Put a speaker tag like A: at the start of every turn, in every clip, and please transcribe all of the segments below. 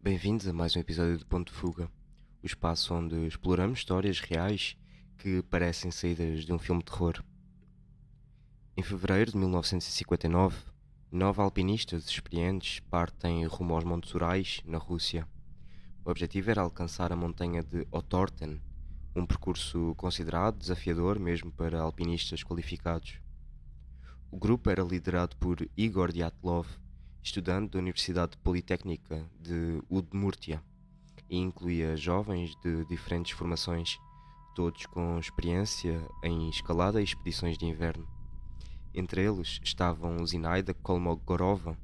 A: Bem-vindos a mais um episódio de Ponto de Fuga, o espaço onde exploramos histórias reais que parecem saídas de um filme de terror. Em fevereiro de 1959, 9 alpinistas experientes partem rumo aos Montes Urais, na Rússia. O objetivo era alcançar a montanha de Otorten, um percurso considerado desafiador mesmo para alpinistas qualificados. O grupo era liderado por Igor Dyatlov, estudante da Universidade Politécnica de Udmurtia, e incluía jovens de diferentes formações, todos com experiência em escalada e expedições de inverno. Entre eles estavam Zinaida Kolmogorova,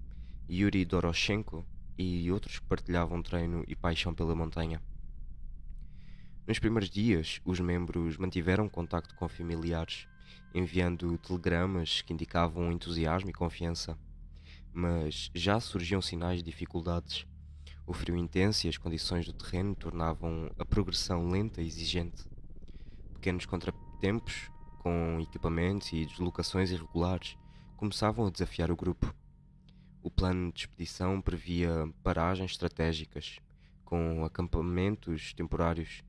A: Yuri Doroshenko e outros que partilhavam treino e paixão pela montanha. Nos primeiros dias, os membros mantiveram contacto com familiares, enviando telegramas que indicavam entusiasmo e confiança. Mas já surgiam sinais de dificuldades. O frio intenso e as condições do terreno tornavam a progressão lenta e exigente. Pequenos contratempos, com equipamentos e deslocações irregulares, começavam a desafiar o grupo. O plano de expedição previa paragens estratégicas, com acampamentos temporários,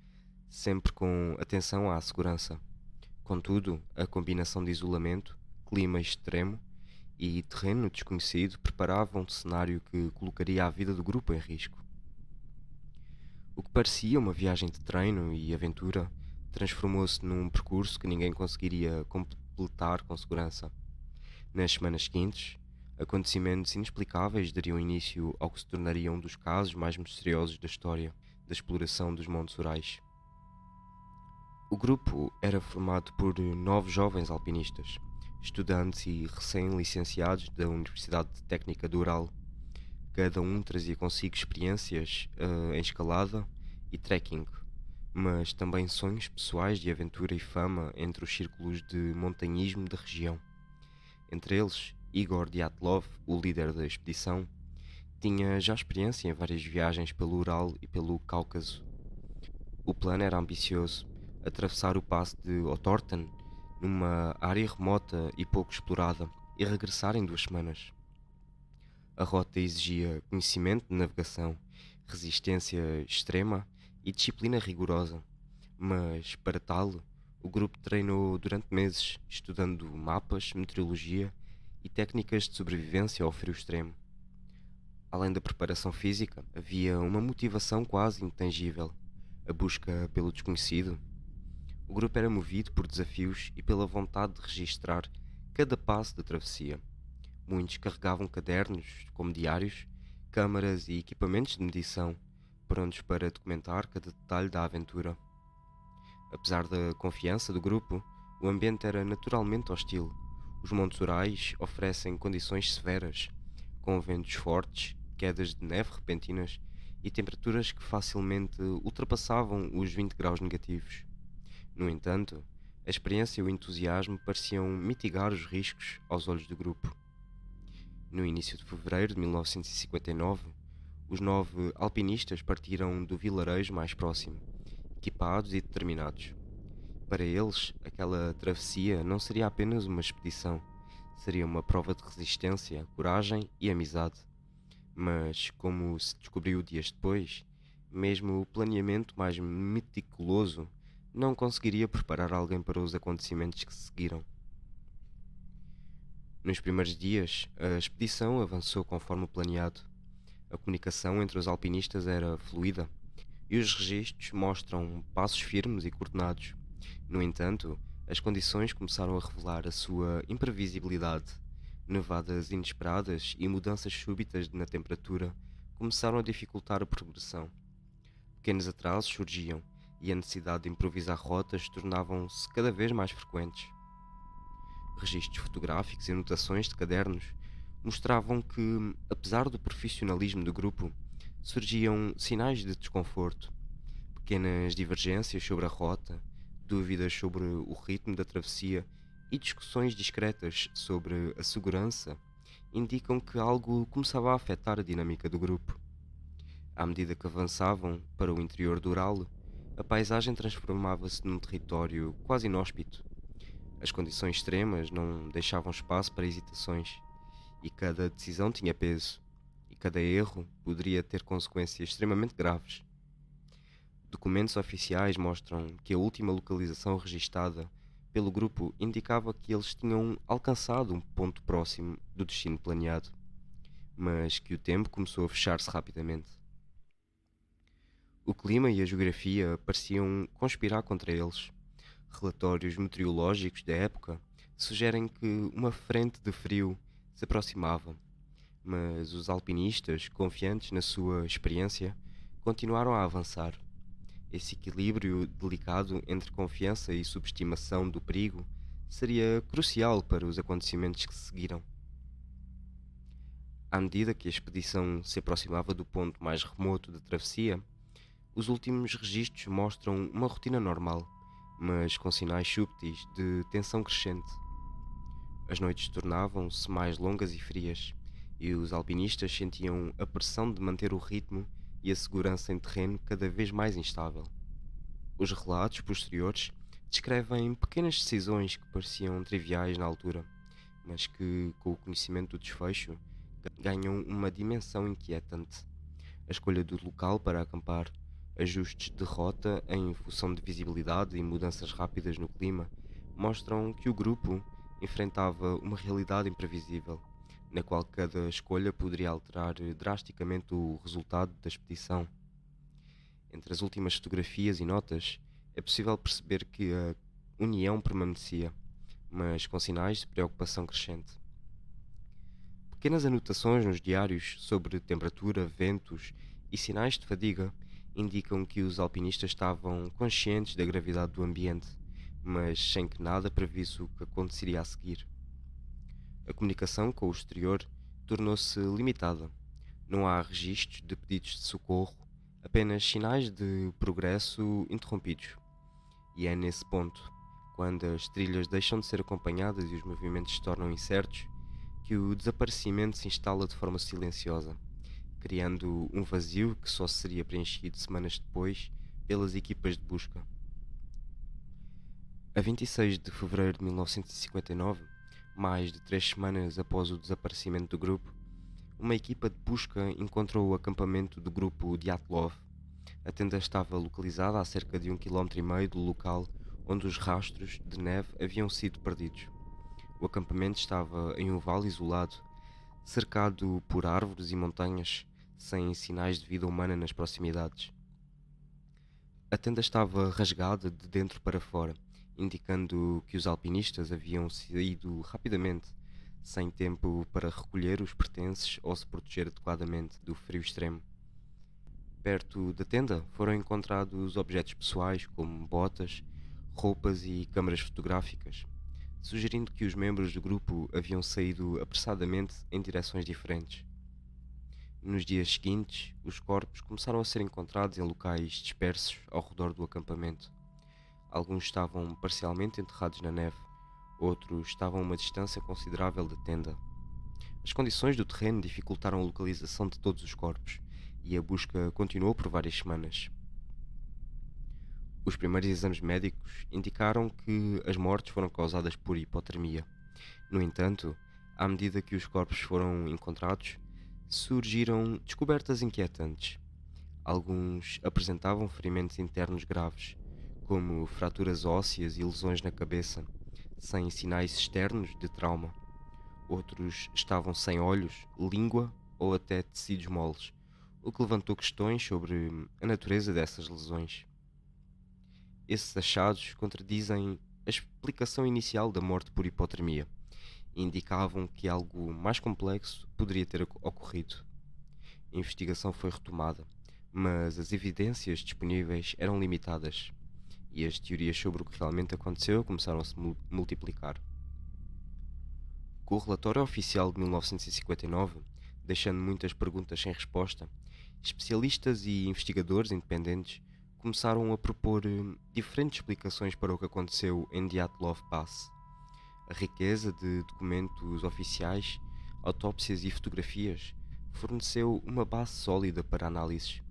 A: sempre com atenção à segurança. Contudo, a combinação de isolamento, clima extremo e terreno desconhecido preparava um cenário que colocaria a vida do grupo em risco. O que parecia uma viagem de treino e aventura transformou-se num percurso que ninguém conseguiria completar com segurança. Nas semanas seguintes, acontecimentos inexplicáveis dariam início ao que se tornaria um dos casos mais misteriosos da história da exploração dos Montes Urais. O grupo era formado por 9 jovens alpinistas, estudantes e recém-licenciados da Universidade Técnica do Ural. Cada um trazia consigo experiências em escalada e trekking, mas também sonhos pessoais de aventura e fama entre os círculos de montanhismo da região. Entre eles, Igor Dyatlov, o líder da expedição, tinha já experiência em várias viagens pelo Ural e pelo Cáucaso. O plano era ambicioso: atravessar o passo de Otorten numa área remota e pouco explorada e regressar em 2 semanas. A rota exigia conhecimento de navegação, resistência extrema e disciplina rigorosa, mas para tal, o grupo treinou durante meses, estudando mapas, meteorologia e técnicas de sobrevivência ao frio extremo. Além da preparação física, havia uma motivação quase intangível: a busca pelo desconhecido. O grupo era movido por desafios e pela vontade de registrar cada passo da travessia. Muitos carregavam cadernos como diários, câmaras e equipamentos de medição, prontos para documentar cada detalhe da aventura. Apesar da confiança do grupo, o ambiente era naturalmente hostil. Os Montes Urais oferecem condições severas, com ventos fortes, quedas de neve repentinas e temperaturas que facilmente ultrapassavam os 20 graus negativos. No entanto, a experiência e o entusiasmo pareciam mitigar os riscos aos olhos do grupo. No início de fevereiro de 1959, os 9 alpinistas partiram do vilarejo mais próximo, equipados e determinados. Para eles, aquela travessia não seria apenas uma expedição, seria uma prova de resistência, coragem e amizade. Mas, como se descobriu dias depois, mesmo o planeamento mais meticuloso não conseguiria preparar alguém para os acontecimentos que se seguiram. Nos primeiros dias, a expedição avançou conforme planeado. A comunicação entre os alpinistas era fluida e os registros mostram passos firmes e coordenados. No entanto, as condições começaram a revelar a sua imprevisibilidade. Nevadas inesperadas e mudanças súbitas na temperatura começaram a dificultar a progressão. Pequenos atrasos surgiam e a necessidade de improvisar rotas tornavam-se cada vez mais frequentes. Registros fotográficos e anotações de cadernos mostravam que, apesar do profissionalismo do grupo, surgiam sinais de desconforto. Pequenas divergências sobre a rota, dúvidas sobre o ritmo da travessia e discussões discretas sobre a segurança indicam que algo começava a afetar a dinâmica do grupo. À medida que avançavam para o interior do Ural, a paisagem transformava-se num território quase inóspito. As condições extremas não deixavam espaço para hesitações, e cada decisão tinha peso, e cada erro poderia ter consequências extremamente graves. Documentos oficiais mostram que a última localização registada pelo grupo indicava que eles tinham alcançado um ponto próximo do destino planeado, mas que o tempo começou a fechar-se rapidamente. O clima e a geografia pareciam conspirar contra eles. Relatórios meteorológicos da época sugerem que uma frente de frio se aproximava, mas os alpinistas, confiantes na sua experiência, continuaram a avançar. Esse equilíbrio delicado entre confiança e subestimação do perigo seria crucial para os acontecimentos que se seguiram. À medida que a expedição se aproximava do ponto mais remoto da travessia, os últimos registros mostram uma rotina normal, mas com sinais subtis de tensão crescente. As noites tornavam-se mais longas e frias, e os alpinistas sentiam a pressão de manter o ritmo e a segurança em terreno cada vez mais instável. Os relatos posteriores descrevem pequenas decisões que pareciam triviais na altura, mas que, com o conhecimento do desfecho, ganham uma dimensão inquietante. A escolha do local para acampar, ajustes de rota em função de visibilidade e mudanças rápidas no clima mostram que o grupo enfrentava uma realidade imprevisível, na qual cada escolha poderia alterar drasticamente o resultado da expedição. Entre as últimas fotografias e notas, é possível perceber que a união permanecia, mas com sinais de preocupação crescente. Pequenas anotações nos diários sobre temperatura, ventos e sinais de fadiga indicam que os alpinistas estavam conscientes da gravidade do ambiente, mas sem que nada previsse o que aconteceria a seguir. A comunicação com o exterior tornou-se limitada. Não há registros de pedidos de socorro, apenas sinais de progresso interrompidos. E é nesse ponto, quando as trilhas deixam de ser acompanhadas e os movimentos se tornam incertos, que o desaparecimento se instala de forma silenciosa, criando um vazio que só seria preenchido semanas depois pelas equipas de busca. A 26 de fevereiro de 1959, mais de 3 semanas após o desaparecimento do grupo, uma equipa de busca encontrou o acampamento do grupo Dyatlov. A tenda estava localizada a cerca de 1,5 km do local onde os rastros de neve haviam sido perdidos. O acampamento estava em um vale isolado, cercado por árvores e montanhas, sem sinais de vida humana nas proximidades. A tenda estava rasgada de dentro para fora, indicando que os alpinistas haviam saído rapidamente, sem tempo para recolher os pertences ou se proteger adequadamente do frio extremo. Perto da tenda foram encontrados objetos pessoais como botas, roupas e câmaras fotográficas, sugerindo que os membros do grupo haviam saído apressadamente em direções diferentes. Nos dias seguintes, os corpos começaram a ser encontrados em locais dispersos ao redor do acampamento. Alguns estavam parcialmente enterrados na neve, outros estavam a uma distância considerável da tenda. As condições do terreno dificultaram a localização de todos os corpos, e a busca continuou por várias semanas. Os primeiros exames médicos indicaram que as mortes foram causadas por hipotermia. No entanto, à medida que os corpos foram encontrados, surgiram descobertas inquietantes. Alguns apresentavam ferimentos internos graves, como fraturas ósseas e lesões na cabeça, sem sinais externos de trauma. Outros estavam sem olhos, língua ou até tecidos moles, o que levantou questões sobre a natureza dessas lesões. Esses achados contradizem a explicação inicial da morte por hipotermia e indicavam que algo mais complexo poderia ter ocorrido. A investigação foi retomada, mas as evidências disponíveis eram limitadas e as teorias sobre o que realmente aconteceu começaram a se multiplicar. Com o relatório oficial de 1959, deixando muitas perguntas sem resposta, especialistas e investigadores independentes começaram a propor diferentes explicações para o que aconteceu em Dyatlov Pass. A riqueza de documentos oficiais, autópsias e fotografias forneceu uma base sólida para análises,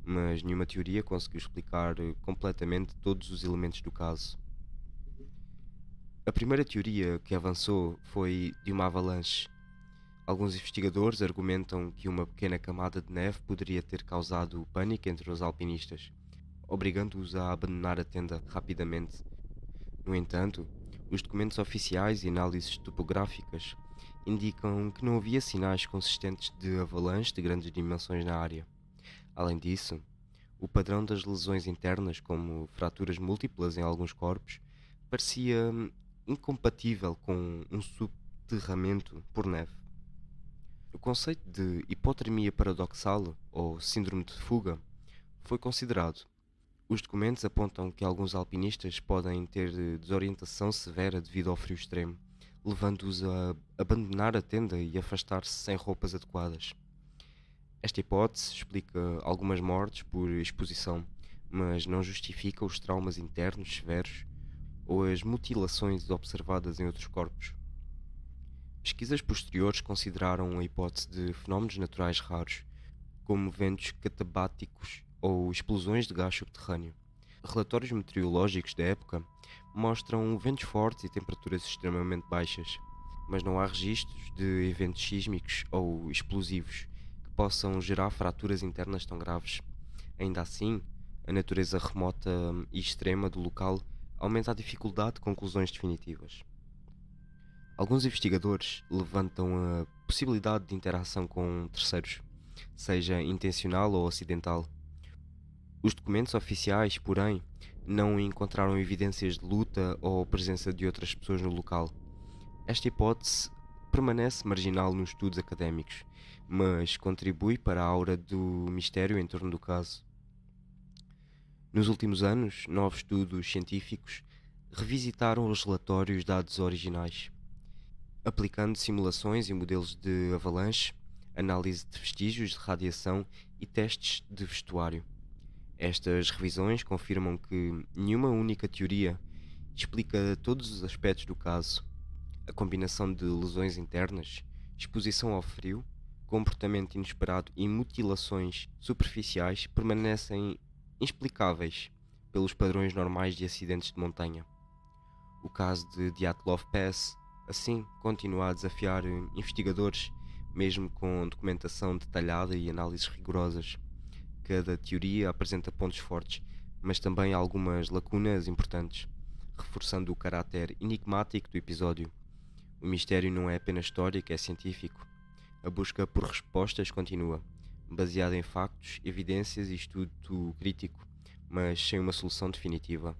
A: mas nenhuma teoria conseguiu explicar completamente todos os elementos do caso. A primeira teoria que avançou foi de uma avalanche. Alguns investigadores argumentam que uma pequena camada de neve poderia ter causado pânico entre os alpinistas, obrigando-os a abandonar a tenda rapidamente. No entanto, os documentos oficiais e análises topográficas indicam que não havia sinais consistentes de avalanche de grandes dimensões na área. Além disso, o padrão das lesões internas, como fraturas múltiplas em alguns corpos, parecia incompatível com um subterramento por neve. O conceito de hipotermia paradoxal, ou síndrome de fuga, foi considerado. Os documentos apontam que alguns alpinistas podem ter desorientação severa devido ao frio extremo, levando-os a abandonar a tenda e afastar-se sem roupas adequadas. Esta hipótese explica algumas mortes por exposição, mas não justifica os traumas internos severos ou as mutilações observadas em outros corpos. Pesquisas posteriores consideraram a hipótese de fenómenos naturais raros, como ventos catabáticos ou explosões de gás subterrâneo. Relatórios meteorológicos da época mostram ventos fortes e temperaturas extremamente baixas, mas não há registros de eventos sísmicos ou explosivos que possam gerar fraturas internas tão graves. Ainda assim, a natureza remota e extrema do local aumenta a dificuldade de conclusões definitivas. Alguns investigadores levantam a possibilidade de interação com terceiros, seja intencional ou acidental. Os documentos oficiais, porém, não encontraram evidências de luta ou presença de outras pessoas no local. Esta hipótese permanece marginal nos estudos académicos, mas contribui para a aura do mistério em torno do caso. Nos últimos anos, novos estudos científicos revisitaram os relatórios dados originais, aplicando simulações e modelos de avalanche, análise de vestígios de radiação e testes de vestuário. Estas revisões confirmam que nenhuma única teoria explica todos os aspectos do caso. A combinação de lesões internas, exposição ao frio, comportamento inesperado e mutilações superficiais permanecem inexplicáveis pelos padrões normais de acidentes de montanha. O caso de Dyatlov Pass, assim, continua a desafiar investigadores, mesmo com documentação detalhada e análises rigorosas. Cada teoria apresenta pontos fortes, mas também algumas lacunas importantes, reforçando o caráter enigmático do episódio. O mistério não é apenas histórico, é científico. A busca por respostas continua, baseada em factos, evidências e estudo crítico, mas sem uma solução definitiva.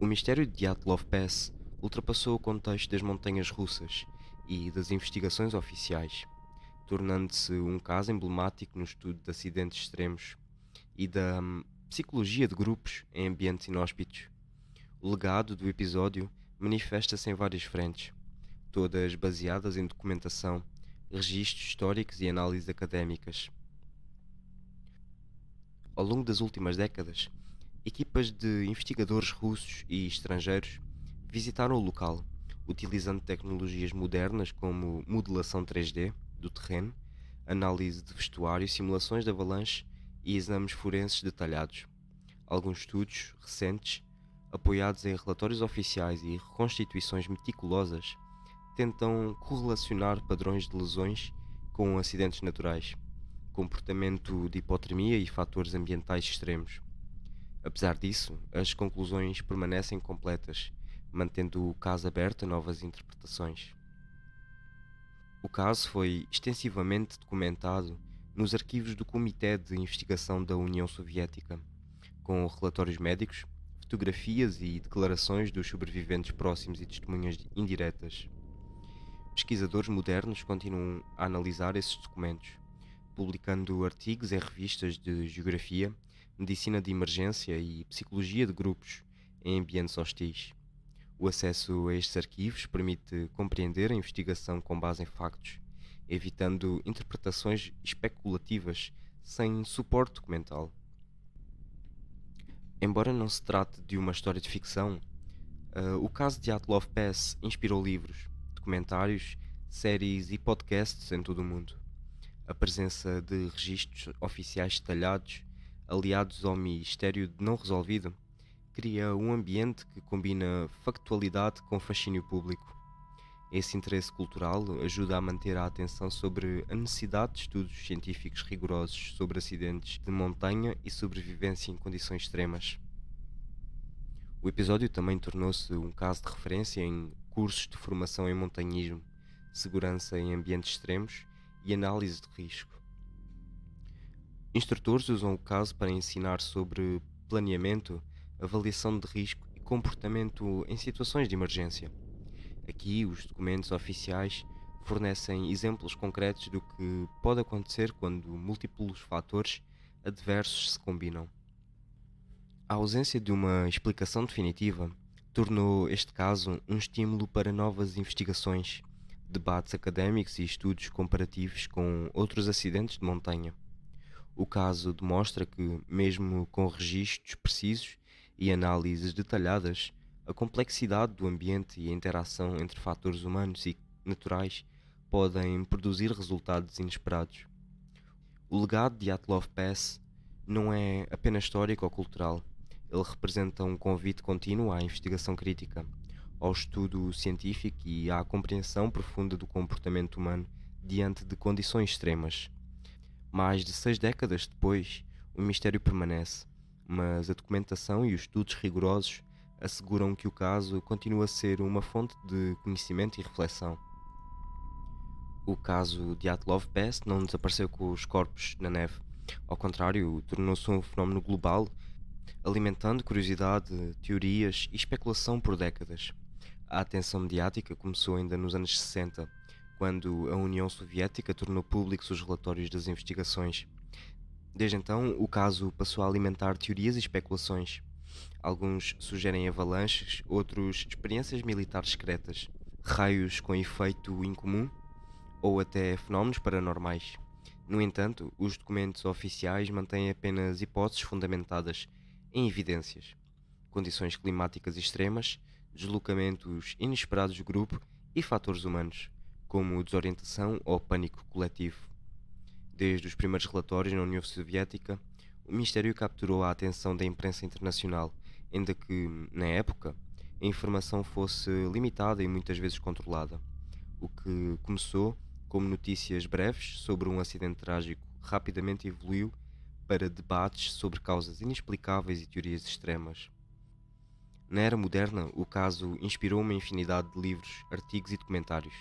A: O mistério de Dyatlov Pass ultrapassou o contexto das montanhas russas e das investigações oficiais, tornando-se um caso emblemático no estudo de acidentes extremos e da psicologia de grupos em ambientes inóspitos. O legado do episódio manifesta-se em várias frentes, todas baseadas em documentação, registros históricos e análises académicas. Ao longo das últimas décadas, equipas de investigadores russos e estrangeiros visitaram o local, utilizando tecnologias modernas como modelação 3D do terreno, análise de vestuário, simulações de avalanche e exames forenses detalhados. Alguns estudos recentes, apoiados em relatórios oficiais e reconstituições meticulosas, tentam correlacionar padrões de lesões com acidentes naturais, comportamento de hipotermia e fatores ambientais extremos. Apesar disso, as conclusões permanecem incompletas, mantendo o caso aberto a novas interpretações. O caso foi extensivamente documentado nos arquivos do Comitê de Investigação da União Soviética, com relatórios médicos, fotografias e declarações dos sobreviventes próximos e testemunhas indiretas. Pesquisadores modernos continuam a analisar esses documentos, publicando artigos em revistas de geografia, medicina de emergência e psicologia de grupos em ambientes hostis. O acesso a estes arquivos permite compreender a investigação com base em factos, evitando interpretações especulativas sem suporte documental. Embora não se trate de uma história de ficção, o caso de Dyatlov Pass inspirou livros, documentários, séries e podcasts em todo o mundo. A presença de registros oficiais detalhados, aliados ao mistério não resolvido, cria um ambiente que combina factualidade com fascínio público. Esse interesse cultural ajuda a manter a atenção sobre a necessidade de estudos científicos rigorosos sobre acidentes de montanha e sobrevivência em condições extremas. O episódio também tornou-se um caso de referência em cursos de formação em montanhismo, segurança em ambientes extremos e análise de risco. Instrutores usam o caso para ensinar sobre planeamento, avaliação de risco e comportamento em situações de emergência. Aqui, os documentos oficiais fornecem exemplos concretos do que pode acontecer quando múltiplos fatores adversos se combinam. A ausência de uma explicação definitiva tornou este caso um estímulo para novas investigações, debates académicos e estudos comparativos com outros acidentes de montanha. O caso demonstra que, mesmo com registros precisos e análises detalhadas, a complexidade do ambiente e a interação entre fatores humanos e naturais podem produzir resultados inesperados. O legado de Dyatlov Pass não é apenas histórico ou cultural. Ele representa um convite contínuo à investigação crítica, ao estudo científico e à compreensão profunda do comportamento humano diante de condições extremas. Mais de 6 décadas depois, o mistério permanece, mas a documentação e os estudos rigorosos asseguram que o caso continua a ser uma fonte de conhecimento e reflexão. O caso de Dyatlov Pass não desapareceu com os corpos na neve. Ao contrário, tornou-se um fenómeno global, alimentando curiosidade, teorias e especulação por décadas. A atenção mediática começou ainda nos anos 60, quando a União Soviética tornou públicos os relatórios das investigações. Desde então, o caso passou a alimentar teorias e especulações. Alguns sugerem avalanches, outros experiências militares secretas, raios com efeito incomum ou até fenómenos paranormais. No entanto, os documentos oficiais mantêm apenas hipóteses fundamentadas em evidências, condições climáticas extremas, deslocamentos inesperados do grupo e fatores humanos, como desorientação ou pânico coletivo. Desde os primeiros relatórios na União Soviética, o mistério capturou a atenção da imprensa internacional, ainda que, na época, a informação fosse limitada e muitas vezes controlada. O que começou como notícias breves sobre um acidente trágico rapidamente evoluiu para debates sobre causas inexplicáveis e teorias extremas. Na era moderna, o caso inspirou uma infinidade de livros, artigos e documentários.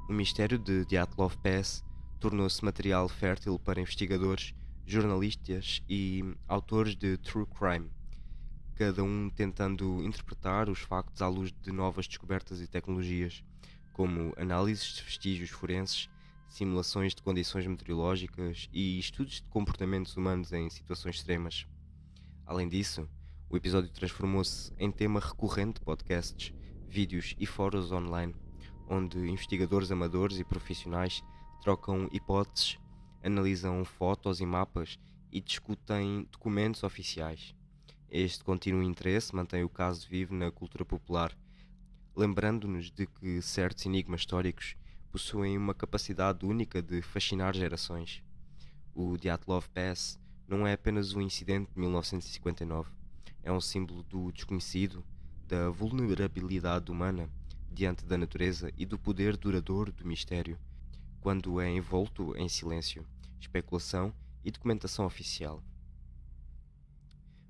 A: O mistério de Dyatlov Pass tornou-se material fértil para investigadores, jornalistas e autores de true crime, cada um tentando interpretar os factos à luz de novas descobertas e tecnologias, como análises de vestígios forenses, simulações de condições meteorológicas e estudos de comportamentos humanos em situações extremas. Além disso, o episódio transformou-se em tema recorrente de podcasts, vídeos e fóruns online, onde investigadores amadores e profissionais trocam hipóteses, analisam fotos e mapas e discutem documentos oficiais. Este contínuo interesse mantém o caso vivo na cultura popular, lembrando-nos de que certos enigmas históricos possuem uma capacidade única de fascinar gerações. O Dyatlov Pass não é apenas um incidente de 1959, é um símbolo do desconhecido, da vulnerabilidade humana diante da natureza e do poder duradouro do mistério, quando é envolto em silêncio, especulação e documentação oficial.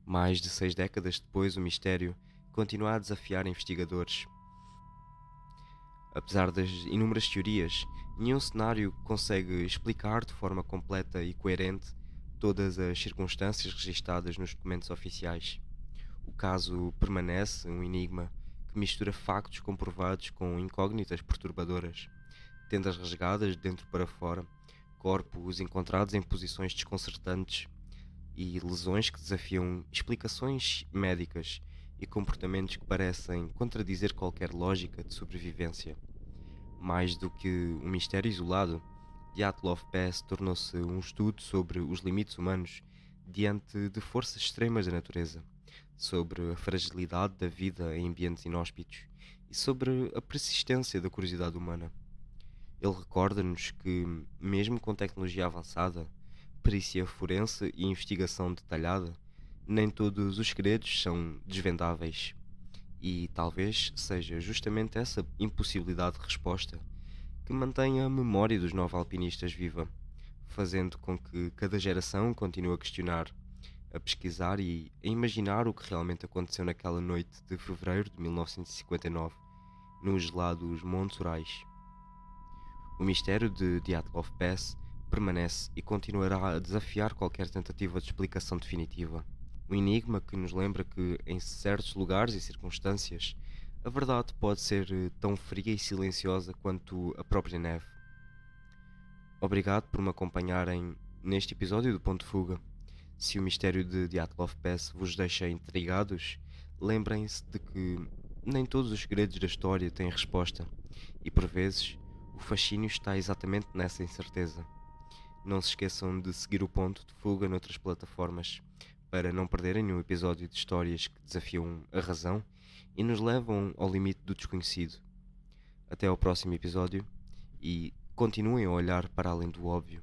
A: Mais de 6 décadas depois, o mistério continua a desafiar investigadores. Apesar das inúmeras teorias, nenhum cenário consegue explicar de forma completa e coerente todas as circunstâncias registadas nos documentos oficiais. O caso permanece um enigma que mistura factos comprovados com incógnitas perturbadoras, tendas rasgadas de dentro para fora, corpos encontrados em posições desconcertantes e lesões que desafiam explicações médicas e comportamentos que parecem contradizer qualquer lógica de sobrevivência. Mais do que um mistério isolado, Dyatlov Pass tornou-se um estudo sobre os limites humanos diante de forças extremas da natureza, sobre a fragilidade da vida em ambientes inóspitos e sobre a persistência da curiosidade humana. Ele recorda-nos que, mesmo com tecnologia avançada, perícia forense e investigação detalhada, nem todos os segredos são desvendáveis. E talvez seja justamente essa impossibilidade de resposta que mantém a memória dos nove alpinistas viva, fazendo com que cada geração continue a questionar, a pesquisar e a imaginar o que realmente aconteceu naquela noite de fevereiro de 1959, nos gelados Montes Urais. O mistério de Dyatlov Pass permanece e continuará a desafiar qualquer tentativa de explicação definitiva. Um enigma que nos lembra que, em certos lugares e circunstâncias, a verdade pode ser tão fria e silenciosa quanto a própria neve. Obrigado por me acompanharem neste episódio do Ponto de Fuga. Se o mistério de Dyatlov Pass vos deixa intrigados, lembrem-se de que nem todos os segredos da história têm resposta, e por vezes o fascínio está exatamente nessa incerteza. Não se esqueçam de seguir o Ponto de Fuga noutras plataformas, para não perderem nenhum episódio de histórias que desafiam a razão e nos levam ao limite do desconhecido. Até ao próximo episódio e continuem a olhar para além do óbvio.